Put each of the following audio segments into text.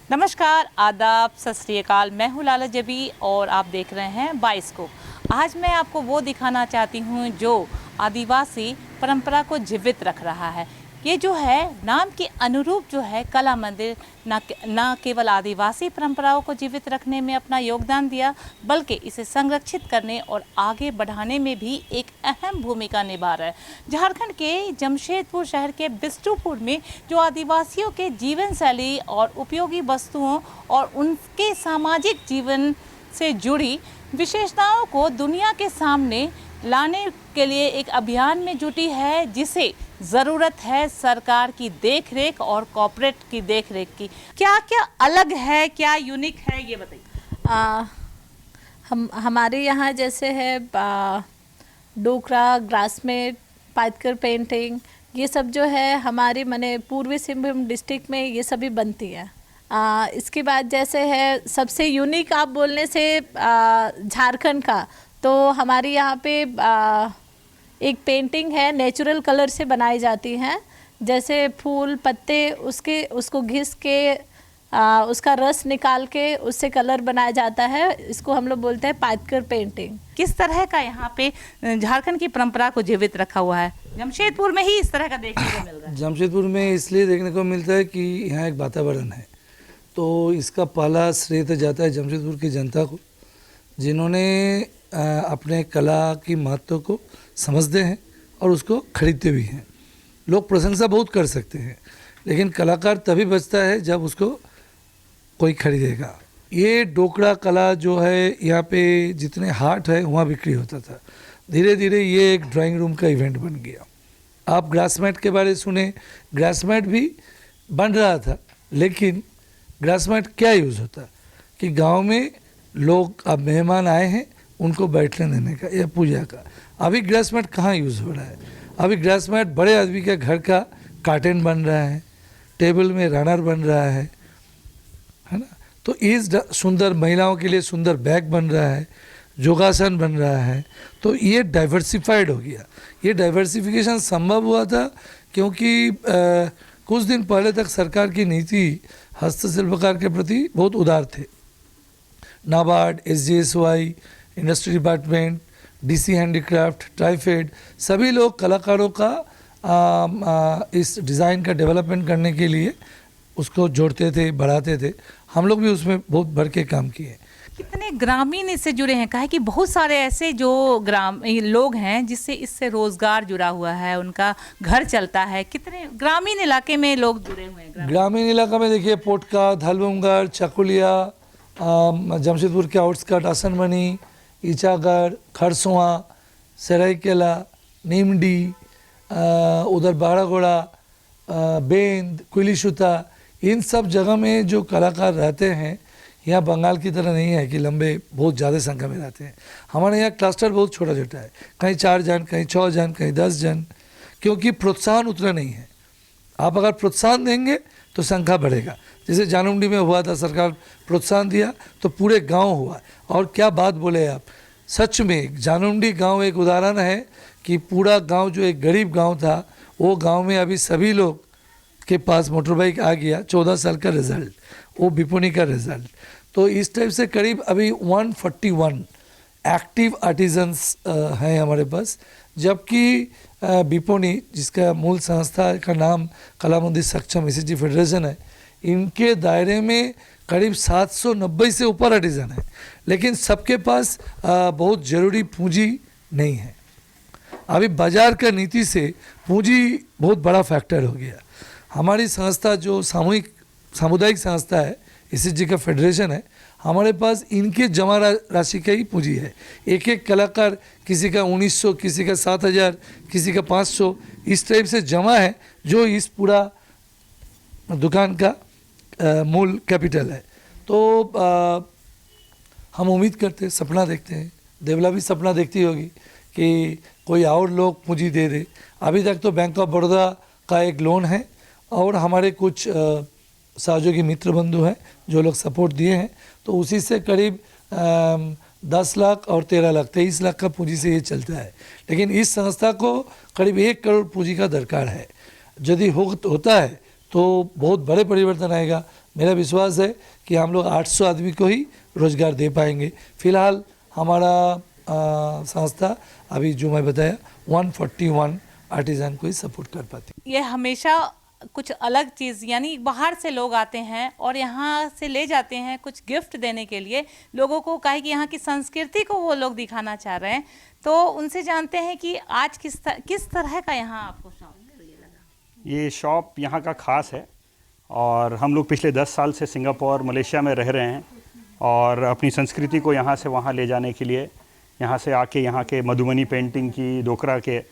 नमस्कार, आदाब, सत श्री अकाल। मैं हूँ लाला जबी और आप देख रहे हैं बाइस्कोप। आज मैं आपको वो दिखाना चाहती हूँ जो आदिवासी परंपरा को जीवित रख रहा है। ये जो है नाम के अनुरूप जो है कला मंदिर न केवल आदिवासी परंपराओं को जीवित रखने में अपना योगदान दिया, बल्कि इसे संरक्षित करने और आगे बढ़ाने में भी एक अहम भूमिका निभा रहा है। झारखंड के जमशेदपुर शहर के बिष्टुपुर में जो आदिवासियों के जीवन शैली और उपयोगी वस्तुओं और उनके सामाजिक जीवन से जुड़ी विशेषताओं को दुनिया के सामने लाने के लिए एक अभियान में जुटी है, जिसे ज़रूरत है सरकार की देखरेख और कॉर्पोरेट की देखरेख की। क्या क्या अलग है, क्या यूनिक है, ये बताइए। हमारे यहाँ जैसे है डोकरा, ग्रासमेट, पाइथकर पेंटिंग, ये सब जो है हमारे माने पूर्वी सिंहभूम डिस्ट्रिक्ट में ये सभी बनती है। इसके बाद जैसे है सबसे यूनिक आप बोलने से झारखंड का, तो हमारे यहाँ पे एक पेंटिंग है, नेचुरल कलर से बनाई जाती हैं। जैसे फूल पत्ते उसको घिस के उसका रस निकाल के उससे कलर बनाया जाता है। इसको हम लोग बोलते हैं पाइथकर पेंटिंग। किस तरह का यहाँ पे झारखंड की परंपरा को जीवित रखा हुआ है? जमशेदपुर में ही इस तरह का देखने को मिल रहा है। जमशेदपुर में इसलिए देखने को मिलता है कि यहाँ एक वातावरण है, तो इसका पहला श्रेय तो जाता है जमशेदपुर की जनता को, जिन्होंने अपने कला की महत्व को समझते हैं और उसको खरीदते भी हैं। लोग प्रशंसा बहुत कर सकते हैं, लेकिन कलाकार तभी बचता है जब उसको कोई खरीदेगा। ये डोकरा कला जो है, यहाँ पे जितने हाट है वहाँ बिक्री होता था। धीरे धीरे ये एक ड्राइंग रूम का इवेंट बन गया। आप ग्रासमैट के बारे सुने, ग्रासमैट भी बन रहा था, लेकिन ग्रासमैट क्या यूज़ होता कि गांव में लोग, अब मेहमान आए हैं उनको बैठने देने का या पूजा का। अभी ग्रासमैट कहाँ यूज़ हो रहा है? अभी ग्रासमैट बड़े आदमी के घर का कार्टन बन रहा है, टेबल में रनर बन रहा है ना। तो इस सुंदर महिलाओं के लिए सुंदर बैग बन रहा है, योगासन बन रहा है। तो ये डाइवर्सिफाइड हो गया। ये डाइवर्सिफिकेशन संभव हुआ था क्योंकि कुछ दिन पहले तक सरकार की नीति हस्तशिल्पकार के प्रति बहुत उदार थे। NABARD, SGSY, industry department, DC handicraft, TRIFED, सभी लोग कलाकारों का इस डिज़ाइन का डेवलपमेंट करने के लिए उसको जोड़ते थे, बढ़ाते थे। हम लोग भी उसमें बहुत बढ़ के काम किए। कितने ग्रामीण इससे जुड़े हैं? कहा है कि बहुत सारे ऐसे जो लोग हैं जिससे इससे रोजगार जुड़ा हुआ है, उनका घर चलता है। कितने ग्रामीण इलाके में लोग जुड़े हुए हैं? ग्रामीण इलाका में देखिए पोटका, धलबुंगर, चकुलिया, जमशेदपुर के आउटस्कर्ट आसनमनी, ईचागढ़, खरसुआ, सरायकेला, नीमडी, उधर बाड़ागोड़ा, बेंद, कुलीशुता, इन सब जगह में जो कलाकार रहते हैं, यहाँ बंगाल की तरह नहीं है कि लंबे बहुत ज़्यादा संख्या में रहते हैं। हमारे यहाँ क्लस्टर बहुत छोटा छोटा है, कहीं 4 जन, कहीं 6 जन, कहीं 10 जन, क्योंकि प्रोत्साहन उतना नहीं है। आप अगर प्रोत्साहन देंगे तो संख्या बढ़ेगा। जैसे जानमुंडी में हुआ था, सरकार प्रोत्साहन दिया तो पूरे गांव हुआ। और क्या बात बोले आप, सच में जानमुंडी गांव एक उदाहरण है कि पूरा गांव जो एक गरीब गांव था, वो गांव में अभी सभी लोग के पास मोटर बाइक आ गया। 14 साल का रिजल्ट, वो बिपोनी का रिजल्ट। तो इस टाइप से करीब अभी 141 एक्टिव आर्टिजन्स हैं हमारे पास, जबकि बिपोनी, जिसका मूल संस्था का नाम कला मंदिर सक्षम ECG फेडरेशन है, इनके दायरे में करीब 790 से ऊपर आर्टिजन है, लेकिन सबके पास बहुत ज़रूरी पूंजी नहीं है। अभी बाजार का नीति से पूंजी बहुत बड़ा फैक्टर हो गया। हमारी संस्था जो सामुदायिक संस्था है, ECG का फेडरेशन है, हमारे पास इनके जमा राशि का ही पूंजी है। एक एक कलाकार, किसी का 1900, किसी का 7000, किसी का 500, इस टाइप से जमा है, जो इस पूरा दुकान का मूल कैपिटल है। तो हम उम्मीद करते हैं, सपना देखते हैं, देवला भी सपना देखती होगी कि कोई और लोग पूंजी दे दे। अभी तक तो बैंक ऑफ बड़ौदा का एक लोन है और हमारे कुछ सहयोगी मित्र बंधु हैं जो लोग सपोर्ट दिए हैं, तो उसी से करीब 10 लाख और 13 लाख 23 लाख का पूंजी से ये चलता है। लेकिन इस संस्था को करीब 1 करोड़ पूंजी का दरकार है। यदि होता है तो बहुत बड़े परिवर्तन आएगा। मेरा विश्वास है कि हम लोग 800 आदमी को ही रोज़गार दे पाएंगे। फिलहाल हमारा संस्था अभी जो मैं बताया 141 आर्टिज़न को ही सपोर्ट कर पाती है। ये हमेशा कुछ अलग चीज़, यानी बाहर से लोग आते हैं और यहाँ से ले जाते हैं कुछ गिफ्ट देने के लिए लोगों को, काहे कि यहाँ की संस्कृति को वो लोग दिखाना चाह रहे हैं। तो उनसे जानते हैं कि आज किस तरह का यहाँ आपको शॉप लगा। ये शॉप यहाँ का ख़ास है और हम लोग पिछले 10 साल से सिंगापुर मलेशिया में रह रहे हैं और अपनी संस्कृति को यहाँ से वहाँ ले जाने के लिए यहाँ से आके यहाँ के मधुबनी पेंटिंग की, डोकरा के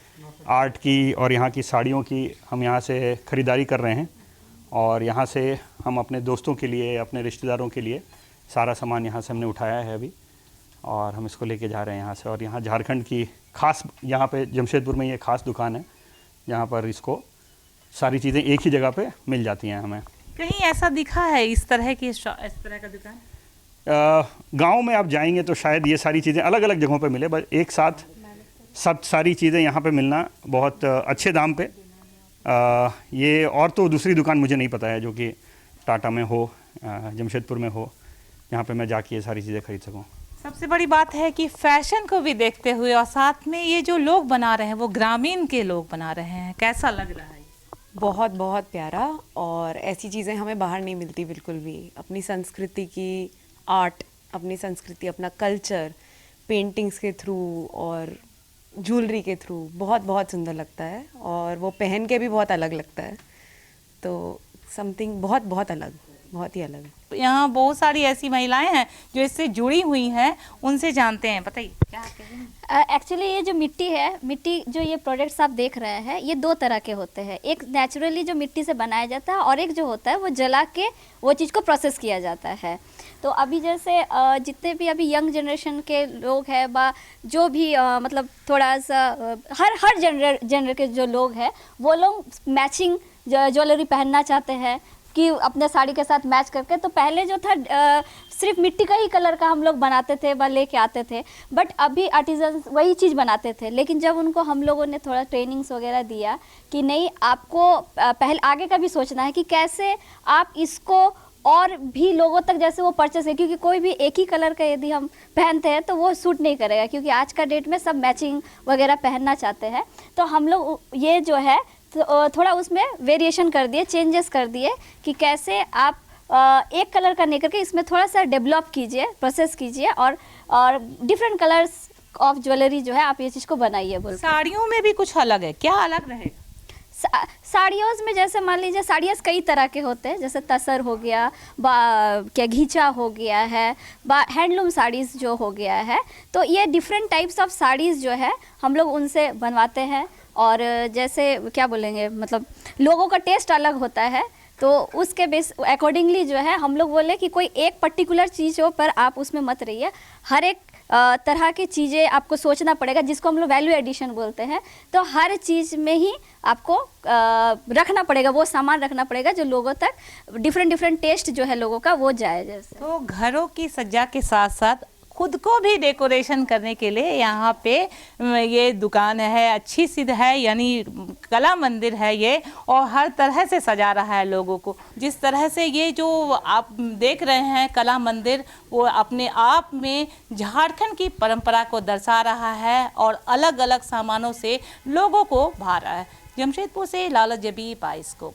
आर्ट की और यहाँ की साड़ियों की हम यहाँ से ख़रीदारी कर रहे हैं और यहाँ से हम अपने दोस्तों के लिए, अपने रिश्तेदारों के लिए सारा सामान यहाँ से हमने उठाया है अभी और हम इसको लेके जा रहे हैं यहाँ से। और यहाँ झारखंड की ख़ास, यहाँ पे जमशेदपुर में ये ख़ास दुकान है जहाँ पर इसको सारी चीज़ें एक ही जगह पे मिल जाती हैं हमें। कहीं ऐसा दिखा है इस तरह का दुकान? गांव में आप जाएंगे तो शायद ये सारी चीज़ें अलग अलग जगहों पे मिले, बस एक साथ सब सारी चीज़ें यहाँ पे मिलना बहुत अच्छे दाम पे। ये और तो दूसरी दुकान मुझे नहीं पता है जो कि टाटा में हो, जमशेदपुर में हो, यहाँ पे मैं जाके ये सारी चीज़ें खरीद सकूँ। सबसे बड़ी बात है कि फैशन को भी देखते हुए और साथ में ये जो लोग बना रहे हैं वो ग्रामीण के लोग बना रहे हैं, कैसा लग रहा है? बहुत बहुत प्यारा। और ऐसी चीज़ें हमें बाहर नहीं मिलती बिल्कुल भी। अपनी संस्कृति की आर्ट, अपनी संस्कृति, अपना कल्चर पेंटिंग्स के थ्रू और ज्वेलरी के थ्रू बहुत बहुत सुंदर लगता है और वो पहन के भी बहुत अलग लगता है। तो समथिंग बहुत बहुत अलग, बहुत ही अलग। यहाँ बहुत सारी ऐसी महिलाएं हैं जो इससे जुड़ी हुई हैं, उनसे जानते हैं। बताइए क्या कहें। एक्चुअली ये जो मिट्टी है, मिट्टी जो ये प्रोडक्ट्स आप देख रहे हैं ये दो तरह के होते हैं। एक नेचुरली जो मिट्टी से बनाया जाता है और एक जो होता है वो जला के वो चीज़ को प्रोसेस किया जाता है। तो अभी जैसे जितने भी अभी यंग जनरेशन के लोग हैं बा जो भी मतलब थोड़ा सा हर जनर के जो लोग हैं वो लोग मैचिंग ज्वेलरी पहनना चाहते हैं कि अपने साड़ी के साथ मैच करके। तो पहले जो था सिर्फ मिट्टी का ही कलर का हम लोग बनाते थे व लेके आते थे, बट अभी आर्टिजन वही चीज़ बनाते थे। लेकिन जब उनको हम लोगों ने थोड़ा ट्रेनिंग्स वगैरह दिया कि नहीं, आपको पहले आगे का भी सोचना है कि कैसे आप इसको और भी लोगों तक जैसे वो परचेस है, क्योंकि कोई भी एक ही कलर का यदि हम पहनते हैं तो वो सूट नहीं करेगा, क्योंकि आज का डेट में सब मैचिंग वगैरह पहनना चाहते हैं। तो हम लोग ये जो है तो थोड़ा उसमें वेरिएशन कर दिए, चेंजेस कर दिए कि कैसे आप एक कलर का नहीं करके इसमें थोड़ा सा डेवलप कीजिए, प्रोसेस कीजिए और डिफरेंट कलर्स ऑफ ज्वेलरी जो है आप ये चीज़ को बनाइए। बोल साड़ियों में भी कुछ अलग है, क्या अलग रहेगा? साड़ियों में जैसे मान लीजिए साड़ियाँ कई तरह के होते हैं, जैसे तसर हो गया, क्या घीचा हो गया है, हैंडलूम साड़ीज़ जो हो गया है। तो ये डिफरेंट टाइप्स ऑफ साड़ीज़ जो है हम लोग उनसे बनवाते हैं। और जैसे क्या बोलेंगे, मतलब लोगों का टेस्ट अलग होता है, तो उसके बेस अकॉर्डिंगली जो है हम लोग बोले कि कोई एक पर्टिकुलर चीज़ों पर आप उसमें मत रहिए। हर एक तरह की चीज़ें आपको सोचना पड़ेगा, जिसको हम लोग वैल्यू एडिशन बोलते हैं। तो हर चीज़ में ही आपको रखना पड़ेगा, वो सामान रखना पड़ेगा जो लोगों तक डिफरेंट टेस्ट जो है लोगों का वो जाए। जैसे तो घरों की सज्जा के साथ साथ खुद को भी डेकोरेशन करने के लिए यहाँ पे ये दुकान है, अच्छी सी है, यानी कला मंदिर है ये, और हर तरह से सजा रहा है लोगों को। जिस तरह से ये जो आप देख रहे हैं कला मंदिर, वो अपने आप में झारखंड की परंपरा को दर्शा रहा है और अलग अलग सामानों से लोगों को भा रहा है। जमशेदपुर से लाला जबी, बाइस्कोप।